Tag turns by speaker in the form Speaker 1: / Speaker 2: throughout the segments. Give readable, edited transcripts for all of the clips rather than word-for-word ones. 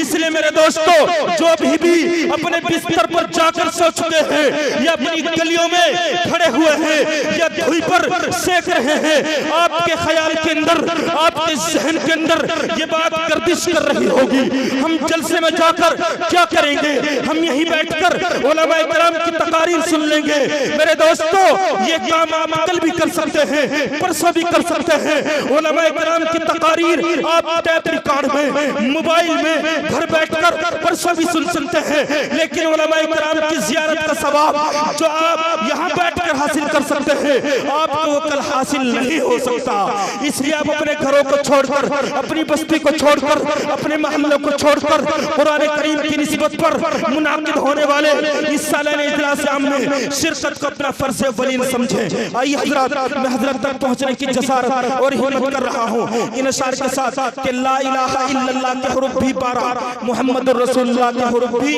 Speaker 1: इसलिए मेरे दोस्तों, जो भी अपने बिस्तर पर जाकर सो चुके हैं या अपनी गलियों में खड़े हुए हैं या धूप पर सेक रहे हैं, आपके ख्याल के अंदर, आपके जहन के अंदर ये बात गर्दिश कर रही होगी, हम जलसे में जाकर क्या करेंगे, हम यहीं बैठकर उलमाए किराम की तकारीर सुन लेंगे। मेरे दोस्तों, ये काम आप कल भी कर सकते हैं, परसों भी कर सकते हैं। उलमाए किराम की तकारीर आप टैप रिकॉर्ड में, मोबाइल में घर बैठकर परसों भी सुन सकते हैं, लेकिन उलमाए किराम की ज़ियारत का सवाब जो आप यहाँ बैठकर हासिल कर सकते हैं, आपको वो कल हासिल नहीं हो सकता। इसलिए आप अपने घरों को छोड़कर, अपनी बस्ती को छोड़कर, अपने महल्लों को छोड़कर कुरान करीम की निस्बत पर मुनाकिद होने वाले इस सालाना इजलास आम में शिरकत को अपना फर्ज वलीन समझें। आइए हजरत, मैं हजरत तक पहुंचने की जसारत और हिम्मत कर रहा हूं इन अशार के साथ कि ला इलाहा इल्लल्लाह के हुरूफ भी 12, मुहम्मदुर रसूलुल्लाह के हुरूफ भी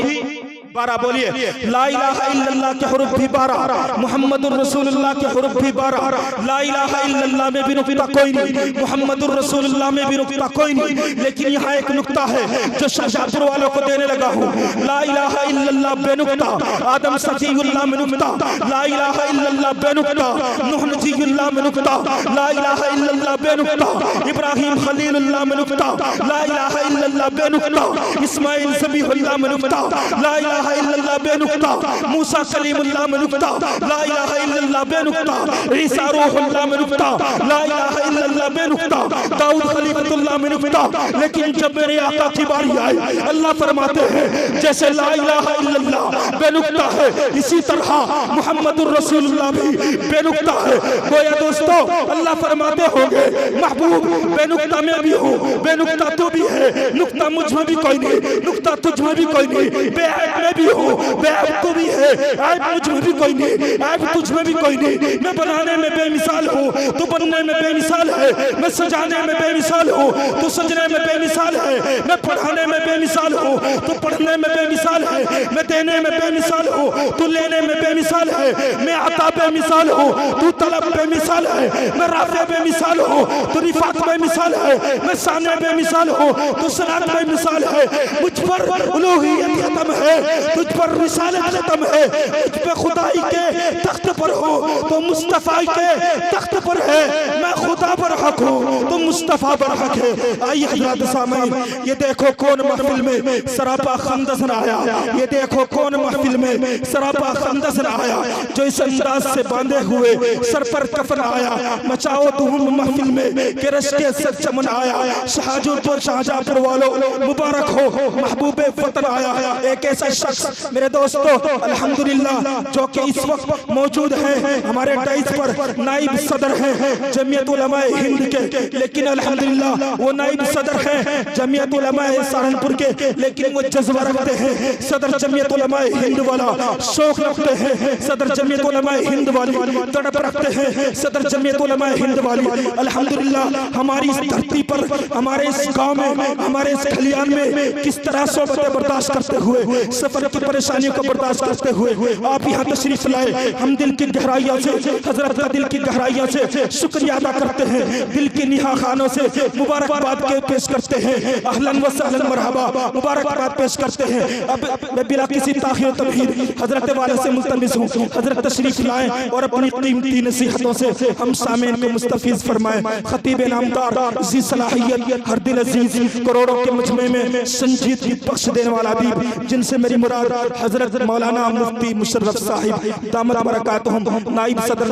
Speaker 1: 12। बोलिए, ला इलाहा इल्लल्लाह के हुरूफ भी 12, मुहम्मदुर रसूलुल्लाह के हुरूफ भी 12। ला इलाहा इल्लल्लाह में भी नुक्ता कोई नहीं, मुहम्मदुर रसूलुल्लाह में भी नुक्ता कोई नहीं, लेकिन यहाँ एक नुक्ता है जो शाहजहांपुर वालों को देने लगा हूँ। ला इलाहा इल्लल्लाह बेनुक्ता, आदम सफीउल्लाह में नुक्ता। ला इलाहा इल्लल्लाह बेनुक्ता, नूह नजीउल्लाह में नुक्ता। ला इलाहा इल्लल्लाह बेनुक्ता, इब्राहीम खलीलुल्लाह में नुक्ता। ला इलाहा इल्लल्लाह बेनुक्ता, इस्माइल ज़बीहुल्लाह में नुक्ता। ला इलाहा इल्लल्लाह बेनुक्ता, मूसा कलीमुल्लाह में नुक्ता। ला इलाहा इल्लल्लाह बेनुक्ता, ईसा रूहुल्लाह में नुक्ता। ला इलाहा इल्लल्लाह बेनुक्ता, दाऊद खलीफतुल्लाह में नुक्ता। लेकिन जब मेरे आका की बारी आई, अल्लाह फरमाते हैं जैसे ला इलाहा इल्लल्लाह बेनुक्ता है, इसी तरह मुहम्मदुर रसूलुल्लाह भी बेनुक्ता है। गोया दोस्तों, अल्लाह फरमाते होंगे महबूब बेनुक्ता में भी हूँ, बेनुक्ता तू भी है, नुक्ता मुझ में भी कोई नहीं, नुक्ता तुझ में भी कोई नहीं, बेऐब में भी हूँ, बेऐब तू भी है, ऐब मुझ में भी कोई नहीं, ऐब तुझ में भी कोई नहीं। मैं बनाने में बेमिसाल हूँ, तू बनने में बेमिसाल है। मैं सजाने में बेमिसाल हूँ, तू सजने में बेमिसाल है। मैं पढ़ाने में बेमिसाल हूँ, तू पढ़ने में बेमिसाल है। मैं देने में बेमिसाल हूँ, तू लेने में बेमिसाल है। मैं अता बेमिसाल हूँ, तू तलब बेमिसाल है। मैं राफ़े बेमिसाल हूँ, तू रिफ़ात बेमिसाल है। मैं साने बेमिसाल हूँ, तू सनात बेमिसाल है। मुझ पर उलूहियत खत्म है, तुझ पर रिसालत खत्म है। तुझ पे खुदाई के तख्त पर हो तो मुस्तफा के तख्त पर है। मैं खुदा पर हक हूँ तो मुस्तफा पर हक है। आइए हज़रात सामईन, ये देखो कौन महफिल में सरापा खंदसन आया, ये देखो कौन महफिल में सरापा खंदसन आया, जो इस अंदाज से बांधे हुए सर पर कफन आया। मचाओ धूम महफिल में कि रश के सर चमन आया। शाहजहांपुर शाहजहांपुर वालों मुबारक हो, महबूबे वतन आया। एक ऐसा शख्स मेरे दोस्तों अल्हम्दुलिल्लाह जो कि इस वक्त मौजूद है, हमारे टाइज पर नाइब सदर हैं जमीयत उलमाए हिंद के, लेकिन अल्हम्दुलिल्लाह वो नाइब सदर हैं जमीयत उलमाए सहारनपुर के, लेकिन वो जज्बा रखते हैं सदर जमीयत उलमाए हिंद वाला, शौक रखते हैं सदर जमीयत उलमाए हिंद वाली, तड़प रखते हैं सदर जमीयत उलमाए हिंद वाली। अल्हम्दुलिल्लाह हमारी इस धरती पर, हमारे इस गाँव में, हमारे इस खलियान में किस तरह सोबतें बर्दाश्त करते हुए, सफर की परेशानियों को बर्दाश्त करते हुए आप यहाँ तशरीफ लाए। हम दिल की गहराइयों से, हजरत का दिल की गहराइयों से शुक्रिया अदा करते हैं, दिल के निहा खानों से मुबारकबाद के पेश करते हैं। अहलन व सहलन मरहबा, मुबारकबाद पेश करते हैं। अब मैं बिला किसी ताख़ीर तबहीर हजरत वाले से मुल्तमिस हूँ, हजरत तशरीफ लाएं और अपनी कीमती नसीहतों से हम सामीन को मुस्तफीज फरमाएं। खतीब नामदार जी सलाहियत, हर दिल अजीज, करोड़ों के मजमे में संजीदगी बख्श देने वाला अदीब, जिनसे मेरी मुराद हजरत मौलाना मुफ्ती मुशर्रफ साहिब दामत बरकातुहुम, नाइब सदर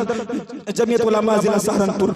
Speaker 1: जमीयत उलमा जिला सहारनपुर।